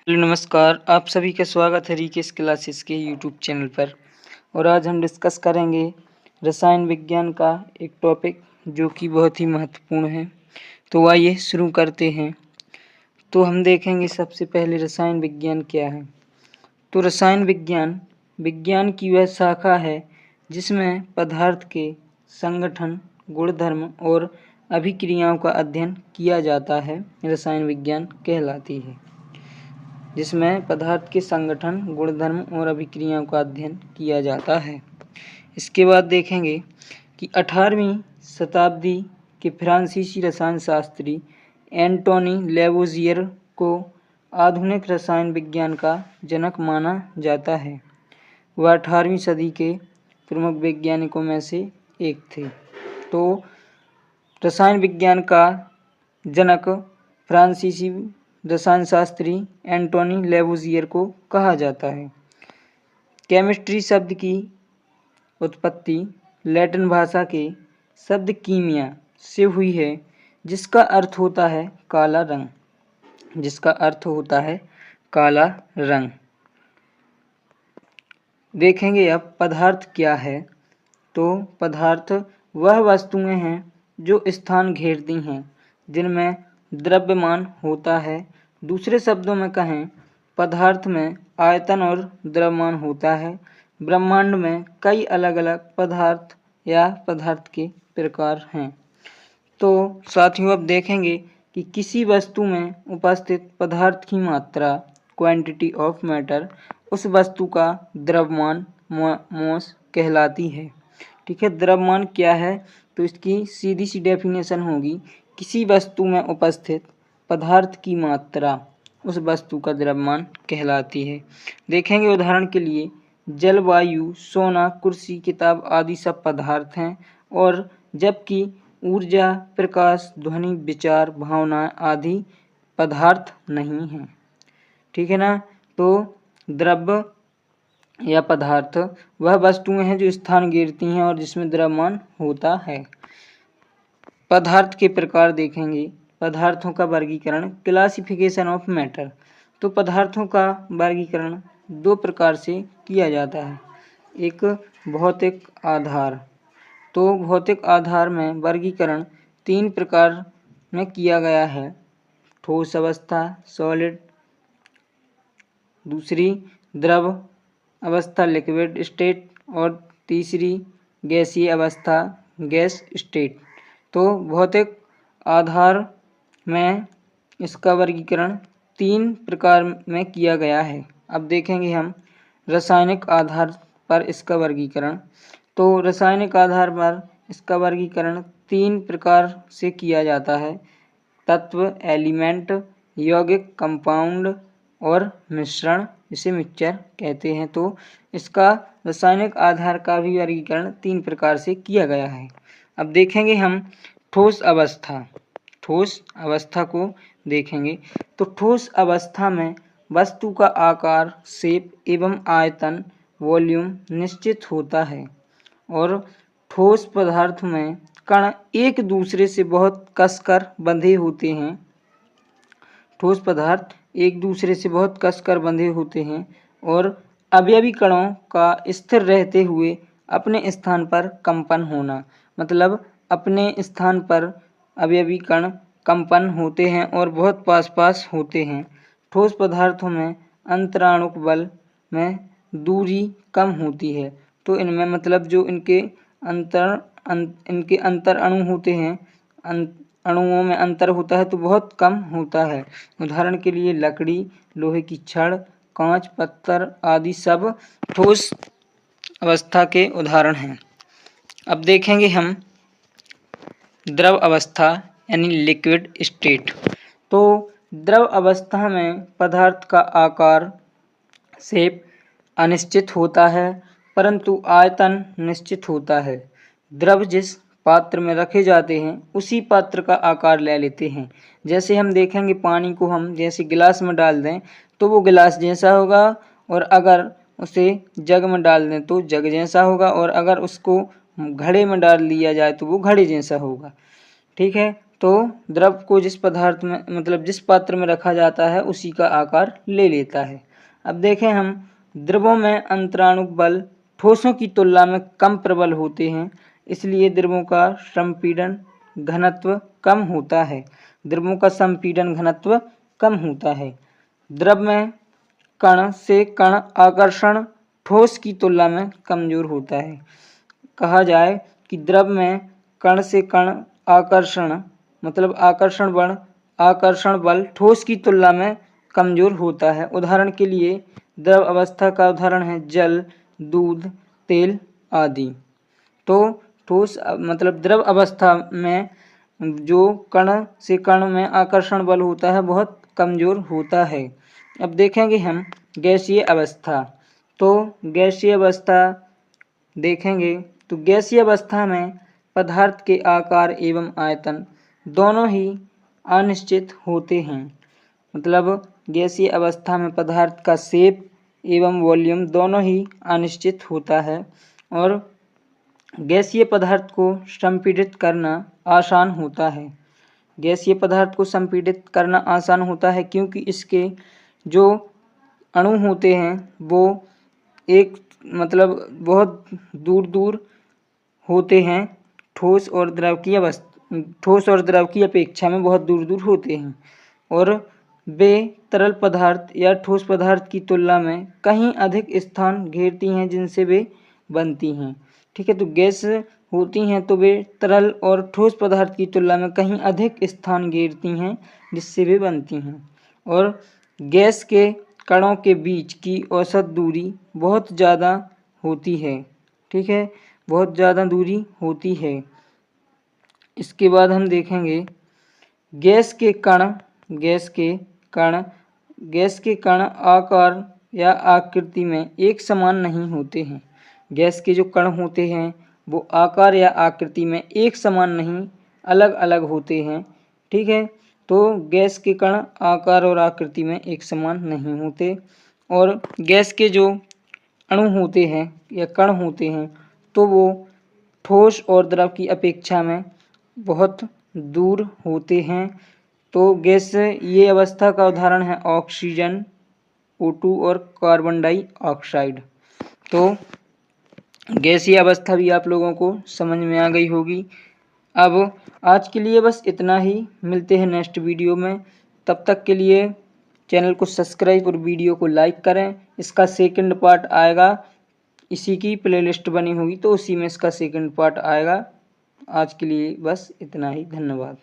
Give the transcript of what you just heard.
Hello नमस्कार, आप सभी का स्वागत है रीकेस क्लासेस के यूट्यूब चैनल पर। और आज हम डिस्कस करेंगे रसायन विज्ञान का एक टॉपिक जो कि बहुत ही महत्वपूर्ण है। तो आइए शुरू करते हैं। तो हम देखेंगे सबसे पहले रसायन विज्ञान क्या है। तो रसायन विज्ञान विज्ञान की वह शाखा है जिसमें पदार्थ के संगठन, गुणधर्म और अभिक्रियाओं का अध्ययन किया जाता है। रसायन विज्ञान कहलाती है, जिसमें पदार्थ के संगठन, गुणधर्म और अभिक्रियाओं का अध्ययन किया जाता है। इसके बाद देखेंगे कि 18वीं शताब्दी के फ्रांसीसी रसायन शास्त्री एंटोनी लेवोजियर को आधुनिक रसायन विज्ञान का जनक माना जाता है। वह 18वीं सदी के प्रमुख वैज्ञानिकों में से एक थे। तो रसायन विज्ञान का जनक फ्रांसीसी रसायन शास्त्री एंटोनी लेवोजियर को कहा जाता है। केमिस्ट्री शब्द की उत्पत्ति लैटिन भाषा के शब्द कीमिया से हुई है, जिसका अर्थ होता है काला रंग। देखेंगे अब पदार्थ क्या है। तो पदार्थ वह वस्तुएं हैं जो स्थान घेरती हैं, जिनमें द्रव्यमान होता है। दूसरे शब्दों में कहें, पदार्थ में आयतन और द्रव्यमान होता है। ब्रह्मांड में कई अलग अलग पदार्थ या पदार्थ के प्रकार हैं। तो साथियों, अब देखेंगे कि किसी वस्तु में उपस्थित पदार्थ की मात्रा, क्वांटिटी ऑफ मैटर, उस वस्तु का द्रव्यमान मॉस कहलाती है। ठीक है, द्रव्यमान क्या है? तो इसकी सीधी सी डेफिनेशन होगी, किसी वस्तु में उपस्थित पदार्थ की मात्रा उस वस्तु का द्रव्यमान कहलाती है। देखेंगे उदाहरण के लिए, जल, वायु, सोना, कुर्सी, किताब आदि सब पदार्थ हैं, और जबकि ऊर्जा, प्रकाश, ध्वनि, विचार, भावना आदि पदार्थ नहीं हैं। ठीक है ना। तो द्रव्य या पदार्थ वह वस्तुएं हैं जो स्थान घेरती हैं और जिसमें द्रव्यमान होता है। पदार्थ के प्रकार देखेंगे। पदार्थों का वर्गीकरण, क्लासिफिकेशन ऑफ मैटर। तो पदार्थों का वर्गीकरण दो प्रकार से किया जाता है। एक भौतिक आधार। तो भौतिक आधार में वर्गीकरण तीन प्रकार में किया गया है। ठोस अवस्था, सॉलिड, दूसरी द्रव अवस्था, लिक्विड स्टेट, और तीसरी गैसीय अवस्था, गैस स्टेट। तो भौतिक आधार में इसका वर्गीकरण तीन प्रकार में किया गया है। अब देखेंगे हम रासायनिक आधार पर इसका वर्गीकरण। तो रासायनिक आधार पर इसका वर्गीकरण तीन प्रकार से किया जाता है: तत्व, एलिमेंट, यौगिक, कंपाउंड, और मिश्रण, इसे मिक्सचर कहते हैं। तो इसका रासायनिक आधार का भी वर्गीकरण तीन प्रकार से किया गया है। अब देखेंगे हम ठोस अवस्था को देखेंगे। तो ठोस अवस्था में वस्तु का आकार, शेप एवं आयतन, वॉल्यूम निश्चित होता है, और ठोस पदार्थ में कण एक दूसरे से बहुत कसकर बंधे होते हैं। ठोस पदार्थ एक दूसरे से बहुत कसकर बंधे होते हैं, और अवयवी कणों का स्थिर रहते हुए अपने स्थान पर कंपन होना, मतलब अपने स्थान पर अवयवी कण कंपन होते हैं और बहुत पास पास होते हैं। ठोस पदार्थों में अंतराणुक बल में दूरी कम होती है। तो इनमें मतलब जो इनके अंतर अणु होते हैं, अणुओं में अंतर होता है तो बहुत कम होता है। उदाहरण के लिए लकड़ी, लोहे की छड़, कांच, पत्थर आदि सब ठोस अवस्था के उदाहरण हैं। अब देखेंगे हम द्रव अवस्था यानी लिक्विड स्टेट। तो द्रव अवस्था में पदार्थ का आकार, शेप अनिश्चित होता है, परंतु आयतन निश्चित होता है। द्रव जिस पात्र में रखे जाते हैं उसी पात्र का आकार ले लेते हैं। जैसे हम देखेंगे, पानी को हम जैसे गिलास में डाल दें तो वो गिलास जैसा होगा, और अगर उसे जग में डाल दें तो जग जैसा होगा, और अगर उसको घड़े में डाल दिया जाए तो वो घड़े जैसा होगा। ठीक है। तो तो द्रव को जिस पदार्थ में मतलब जिस पात्र में रखा जाता है उसी का आकार ले लेता है। अब देखें हम द्रवों में अंतराणुक बल ठोसों की तुलना में कम प्रबल होते हैं, इसलिए द्रवों का संपीड़न घनत्व कम होता है। द्रवों का संपीड़न घनत्व कम होता है। द्रव में कण से कण आकर्षण ठोस की तुलना में कमजोर होता है। कहा जाए कि द्रव में कण से कण आकर्षण मतलब आकर्षण बल ठोस की तुलना में कमजोर होता है। उदाहरण के लिए द्रव अवस्था का उदाहरण है जल, दूध, तेल आदि। तो ठोस मतलब द्रव अवस्था में जो कण से कण में आकर्षण बल होता है बहुत कमजोर होता है। अब देखेंगे हम गैसीय अवस्था। तो गैसीय अवस्था देखेंगे तो गैसीय अवस्था में पदार्थ के आकार एवं आयतन दोनों ही अनिश्चित होते हैं। मतलब गैसीय अवस्था में पदार्थ का शेप एवं वॉल्यूम दोनों ही अनिश्चित होता है और गैसीय पदार्थ को संपीड़ित करना आसान होता है। गैसीय पदार्थ को संपीड़ित करना आसान होता है क्योंकि इसके जो अणु होते हैं वो एक मतलब बहुत दूर दूर होते हैं। ठोस और द्रव की अपेक्षा में बहुत दूर दूर होते हैं और वे तरल पदार्थ या ठोस पदार्थ की तुलना में कहीं अधिक स्थान घेरती हैं जिनसे वे बनती हैं। ठीक है, तो गैस होती हैं तो वे तरल और ठोस पदार्थ की तुलना में कहीं अधिक स्थान घेरती हैं जिससे वे बनती हैं। और गैस के कणों के बीच की औसत दूरी बहुत ज़्यादा होती है। ठीक है, बहुत ज़्यादा दूरी होती है। इसके बाद हम देखेंगे गैस के कण आकार या आकृति में एक समान नहीं होते हैं। गैस के जो कण होते हैं वो आकार या आकृति में एक समान नहीं, अलग अलग होते हैं। ठीक है, तो गैस के कण आकार और आकृति में एक समान नहीं होते और गैस के जो अणु होते हैं या कण होते हैं तो वो ठोस और द्रव की अपेक्षा में बहुत दूर होते हैं। तो गैस ये अवस्था का उदाहरण है ऑक्सीजन, O2 और कार्बन डाइऑक्साइड। तो गैसीय अवस्था भी आप लोगों को समझ में आ गई होगी। अब आज के लिए बस इतना ही, मिलते हैं नेक्स्ट वीडियो में। तब तक के लिए चैनल को सब्सक्राइब और वीडियो को लाइक करें। इसका सेकंड पार्ट आएगा, इसी की प्लेलिस्ट बनी होगी तो उसी में इसका सेकंड पार्ट आएगा। आज के लिए बस इतना ही, धन्यवाद।